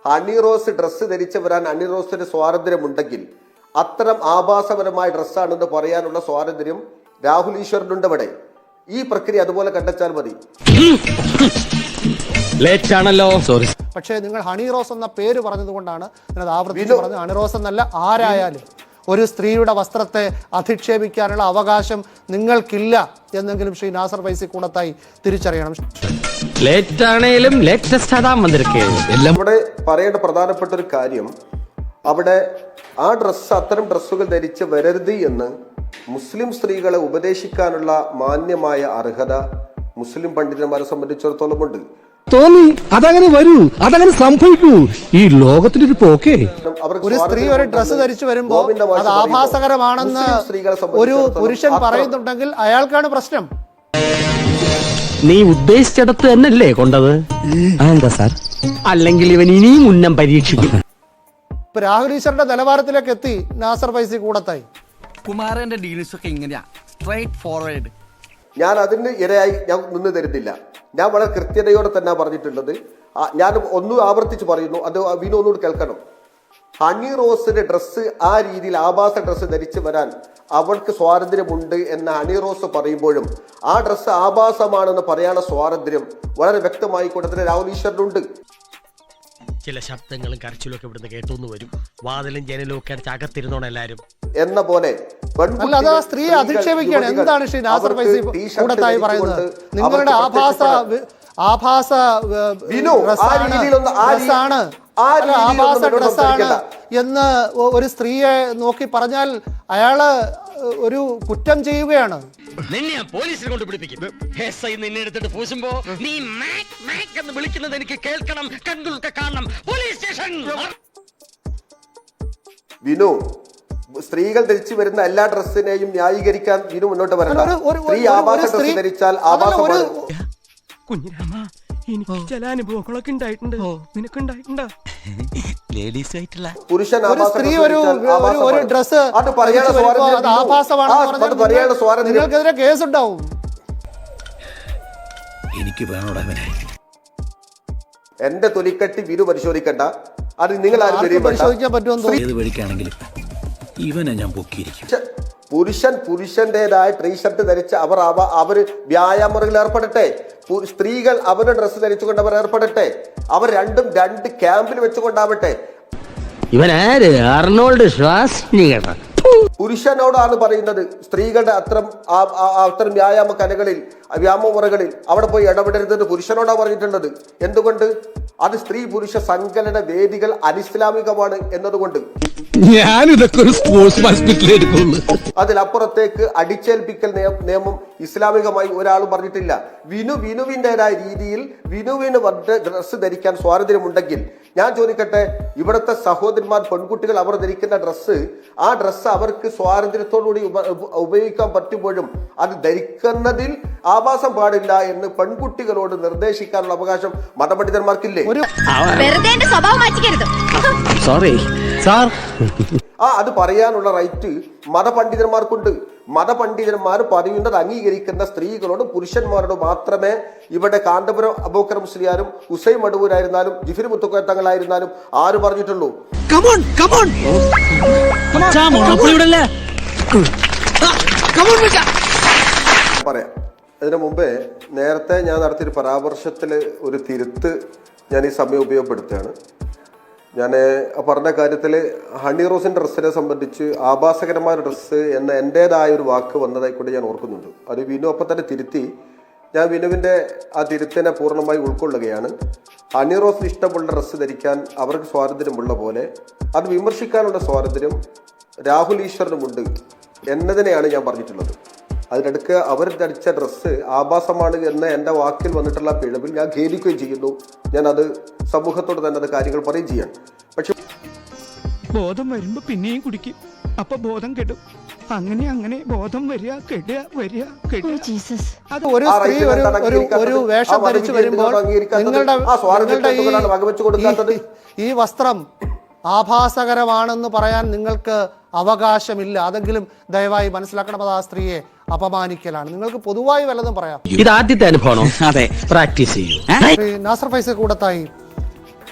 Honey Rose dress ധരിച്ചു വരാൻ honey റോസിന് സ്വാതന്ത്ര്യമുണ്ടെങ്കിൽ അത്തരം ആഭാസപരമായ ഡ്രസ്സാണെന്ന് പറയാനുള്ള സ്വാതന്ത്ര്യം രാഹുൽ ഈശ്വറിനുണ്ട് അവിടെ. ഈ പ്രക്രിയ അതുപോലെ കണ്ടെച്ചാൽ മതി. പക്ഷേ നിങ്ങൾ ഹണി റോസ് എന്ന പേര് പറഞ്ഞതുകൊണ്ടാണ് ഞാനത് ആവർത്തിച്ച് പറഞ്ഞത്. ഹണി റോസ് എന്നല്ല, ആരായാലും ഒരു സ്ത്രീയുടെ വസ്ത്രത്തെ അധിക്ഷേപിക്കാനുള്ള അവകാശം നിങ്ങൾക്കില്ല എന്നെങ്കിലും ശ്രീ നാസർ ഫൈസി കൂടത്തായി തിരിച്ചറിയണം. ഇവിടെ പറയേണ്ട പ്രധാനപ്പെട്ട ഒരു കാര്യം, അവിടെ ആ ഡ്രസ്സ് അത്തരം ഡ്രസ്സുകൾ ധരിച്ച് വരരുത് എന്ന് മുസ്ലിം സ്ത്രീകളെ ഉപദേശിക്കാനുള്ള മാന്യമായ അർഹത മുസ്ലിം പണ്ഡിതന്മാരെ സംബന്ധിച്ചിടത്തോളം ഉണ്ട്. തോന്നി അതങ്ങനെ വരൂ, അതങ്ങനെ സംഭവിക്കൂ. ഈ ലോകത്തിനൊരു പോക്കേ. ഒരു സ്ത്രീ ഒരു ഡ്രസ്സ് ധരിച്ചു വരുമ്പോ അത് ആഭാസകരമാണെന്ന് ഒരു പുരുഷൻ പറയുന്നുണ്ടെങ്കിൽ അയാൾക്കാണ് പ്രശ്നം. നീ ഉദ്ദേശിച്ചിടത്ത് തന്നെയല്ലേ കൊണ്ടത്? എന്താ സാർ? അല്ലെങ്കിൽ ഇവൻ ഇനിയും ഉന്നം പരീക്ഷിക്കും. രാഹുൽ ഈശ്വറിന്റെ നിലവാരത്തിലേക്ക് എത്തി നാസർ ഫൈസി കൂടത്തായി. കുമാരന്റെ ഡീൽസ് ഒക്കെ ഇങ്ങനെയാ, സ്ട്രൈറ്റ് ഫോർവേഡ്. ഞാൻ അതിന് ഇരയായി ഞാൻ നിന്ന് തരുന്നില്ല. ഞാൻ വളരെ കൃത്യതയോടെ തന്നെ പറഞ്ഞിട്ടുള്ളത്. ഞാൻ ഒന്നും ആവർത്തിച്ച് പറയുന്നു, അത് വീണ്ടും ഒന്നുകൂടി കേൾക്കണം. ഹണി റോസിന്റെ ഡ്രസ്സ് ആ രീതിയിൽ ആഭാസ ഡ്രസ്സ് ധരിച്ചു വരാൻ അവൾക്ക് സ്വാതന്ത്ര്യമുണ്ട് എന്ന് ഹണി റോസ് പറയുമ്പോഴും ആ ഡ്രസ്സ് ആഭാസമാണെന്ന് പറയാനുള്ള സ്വാതന്ത്ര്യം വളരെ വ്യക്തമായി കൂട്ടത്തിന് രാഹുൽ ഈശ്വറിനുണ്ട്. ചില ശബ്ദങ്ങളും കരച്ചിലും ഒക്കെ ഇവിടുന്ന് കേട്ടൊന്നു വരും. വാതിലും ജനലും ഒക്കെ അടച്ച് അകത്തിരുന്നോണം എല്ലാരും എന്ന പോലെ സ്ത്രീയെ അധിക്ഷേപിക്കുകയാണ്. എന്താണ് ശ്രീ നാസർ ഫൈസി കൂടത്തായി പറയുന്നത്? നിങ്ങളുടെ ആഭാസ ഡ്രസ്സാണ് എന്ന് ഒരു സ്ത്രീയെ നോക്കി പറഞ്ഞാൽ അയാള് ഒരു കുറ്റം ചെയ്യുകയാണ്. നിന്നെ പോലീസിനെ കൊണ്ട് പിടിപ്പിക്കും. നിന്നെ എടുത്തിട്ട് പൂശുമ്പോ നീ എന്ന് വിളിക്കുന്നത് എനിക്ക് കേൾക്കണം, കണ്ണുകൾക്ക് കാണണം. Police station. വിനു, സ്ത്രീകൾ ധരിച്ചു വരുന്ന എല്ലാ ഡ്രസ്സിനെയും ന്യായീകരിക്കാൻ വിനു മുന്നോട്ട് വരണ്ട. സ്ത്രീ ആഭാസ ഡ്രസ് ധരിച്ചാൽ ആഭാസമാണ്. കുഞ്ഞിരാമ, എനിക്ക് ചില അനുഭവങ്ങളൊക്കെ ഉണ്ടായിട്ടുണ്ട്. നിനക്കുണ്ടായിട്ടുണ്ടോ? ലേഡീസ് ആയിട്ടുള്ള പുരുഷൻ നിങ്ങൾക്കെതിരെ കേസുണ്ടാവും. എനിക്ക് വേണോടവനെ. എന്റെ തൊലിക്കട്ടി വിനു പരിശോധിക്കണ്ട. അത് നിങ്ങൾ പരിശോധിക്കാൻ പറ്റുമോ? ഏത് വഴിക്കാണെങ്കിലും ഇവനെ ഞാൻ പൊക്കിയിരിക്കും. പുരുഷന്റേതായ ടീഷർട്ട് ധരിച്ച് അവർ വ്യായാമങ്ങളിൽ ഏർപ്പെടട്ടെ. സ്ത്രീകൾ അവരുടെ ഡ്രസ്സ് ധരിച്ചുകൊണ്ട് അവർ ഏർപ്പെടട്ടെ. അവർ രണ്ടും രണ്ട് ക്യാമ്പിൽ വെച്ചുകൊണ്ടാവട്ടെ. ഇവനാര്? അർണോൾഡ് ഷ്വാസ്നിഗർ. പുരുഷനോടാണ് പറയുന്നത് സ്ത്രീകളുടെ അത്തരം വ്യായാമ കലകളിൽ, വ്യായാമമുറകളിൽ അവിടെ പോയി ഇടപെടരുതെന്ന് പുരുഷനോടാണ് പറഞ്ഞിട്ടുള്ളത്. എന്തുകൊണ്ട്? അത് സ്ത്രീ പുരുഷ സങ്കലന വേദികൾ അനിസ്ലാമികമാണ് എന്നതുകൊണ്ട്. ഞാനിതൊക്കെ ഒരു സ്പോർട്സ് ഹോസ്പിറ്റലിൽ എടുക്കുള്ളൂ. അതിലപ്പുറത്തേക്ക് അടിച്ചേൽപ്പിക്കൽ നിയമം ഇസ്ലാമികമായി ഒരാളും പറഞ്ഞിട്ടില്ല. വിനുവിൻ്റെതായ രീതിയിൽ വിനുവിന് ഡ്രസ്സ് ധരിക്കാൻ സ്വാതന്ത്ര്യമുണ്ടെങ്കിൽ ഞാൻ ചോദിക്കട്ടെ, ഇവിടുത്തെ സഹോദരന്മാർ പെൺകുട്ടികൾ അവർ ധരിക്കുന്ന ഡ്രസ്സ്, ആ ഡ്രസ്സ് അവർക്ക് സ്വാതന്ത്ര്യത്തോടുകൂടി ഉപയോഗിക്കാൻ പറ്റുമ്പോഴും അത് ധരിക്കുന്നതിൽ ആഭാസം പാടില്ല എന്ന് പെൺകുട്ടികളോട് നിർദ്ദേശിക്കാനുള്ള അവകാശം മതപണ്ഡിതന്മാർക്കില്ലേ? അത് പറയാനുള്ള റൈറ്റ് മതപണ്ഡിതന്മാർക്കുണ്ട്. മതപണ്ഡിതന്മാർ പറയുന്നത് അംഗീകരിക്കുന്ന സ്ത്രീകളോടും പുരുഷന്മാരോടും മാത്രമേ ഇവിടെ കാന്തപുരം അബൂബക്കർ മുസ്ലിയാരും ഹുസൈൻ മടവൂരായിരുന്നാലും ജിഫിർ മുത്തുക്കോയത്തങ്ങളായിരുന്നാലും ആര് പറഞ്ഞിട്ടുള്ളൂ. പറയാം. അതിനു മുമ്പേ നേരത്തെ ഞാൻ നടത്തിയൊരു പരാമർശത്തില് ഒരു തിരുത്ത് ഞാൻ ഈ സമയം ഉപയോഗപ്പെടുത്തുകയാണ്. ഞാൻ പറഞ്ഞ കാര്യത്തിൽ ഹണി റോസിന്റെ ഡ്രസ്സിനെ സംബന്ധിച്ച് ആഭാസകരമായ ഡ്രസ്സ് എന്ന എൻ്റെതായ ഒരു വാക്ക് വന്നതായിക്കൊണ്ട് ഞാൻ ഓർക്കുന്നുണ്ട്. അത് വിനു അപ്പം തന്നെ തിരുത്തി. ഞാൻ വിനുവിൻ്റെ ആ തിരുത്തിനെ പൂർണ്ണമായി ഉൾക്കൊള്ളുകയാണ്. ഹണി റോസിന് ഇഷ്ടമുള്ള ഡ്രസ്സ് ധരിക്കാൻ അവർക്ക് സ്വാതന്ത്ര്യമുള്ള പോലെ അത് വിമർശിക്കാനുള്ള സ്വാതന്ത്ര്യം രാഹുൽ ഈശ്വറിനുമുണ്ട് എന്നതിനെയാണ് ഞാൻ പറഞ്ഞിട്ടുള്ളത്. അതിനിടയ്ക്ക് അവർ ധരിച്ച ഡ്രസ്സ് ആഭാസമാണ് എന്ന എൻ്റെ വാക്കിൽ വന്നിട്ടുള്ള പിഴവിൽ ഞാൻ ഖേദിക്കുകയും ചെയ്യുന്നു. ഞാൻ അത് സമൂഹത്തോട് തന്നെ അത് കാര്യങ്ങൾ പറയുകയും ചെയ്യാൻ. പക്ഷെ ബോധം വരുമ്പോ പിന്നെയും കുടിക്കും, അപ്പൊ ബോധം കെടും. അങ്ങനെ ബോധം വരിക കെടുക വരിക കെടുക. ഒരു സ്ത്രീ ഒരു വേഷം ധരിച്ചു വരുമ്പോൾ ഈ വസ്ത്രം ആഭാസകരമാണെന്ന് പറയാൻ നിങ്ങൾക്ക് അവകാശമില്ല. അതെങ്കിലും ദയവായി മനസ്സിലാക്കണം. അത് ആ സ്ത്രീയെ അപമാനിക്കലാണ്. നിങ്ങൾക്ക് പൊതുവായി വല്ലതും പറയാം. ഇത് ആദ്യത്തെ അനുഭവമാണോ? അതെ, പ്രാക്ടീസ് ചെയ്യൂ. നാസർ ഫൈസി കൂടത്തായി,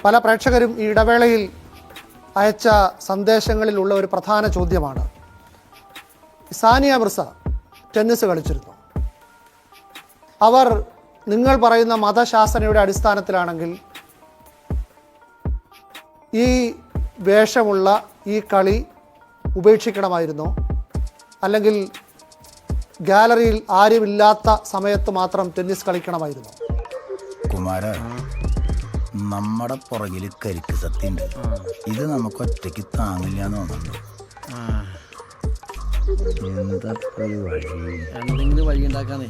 പല പ്രേക്ഷകരും ഈ ഇടവേളയിൽ അയച്ച സന്ദേശങ്ങളിലുള്ള ഒരു പ്രധാന ചോദ്യമാണ്, സാനിയ മിർസ ടെന്നീസ് കളിച്ചിരുന്നു. അവർ നിങ്ങൾ പറയുന്ന മതശാസനയുടെ അടിസ്ഥാനത്തിലാണെങ്കിൽ ഈ വേഷമുള്ള ഈ കളി ഉപേക്ഷിക്കണമായിരുന്നോ, അല്ലെങ്കിൽ ഗാലറിയിൽ ആരുമില്ലാത്ത സമയത്ത് മാത്രം ടെന്നീസ് കളിക്കണമായിരുന്നോ? കുമാര, നമ്മുടെ പുറകിൽ കരിക്ക് സത്യണ്ട്. ഇത് നമുക്ക് ഒറ്റയ്ക്ക് താങ്ങില്ല എന്ന് തോന്നുന്നുണ്ട്. എന്തെങ്കിലും വഴി ഉണ്ടാക്കാനേ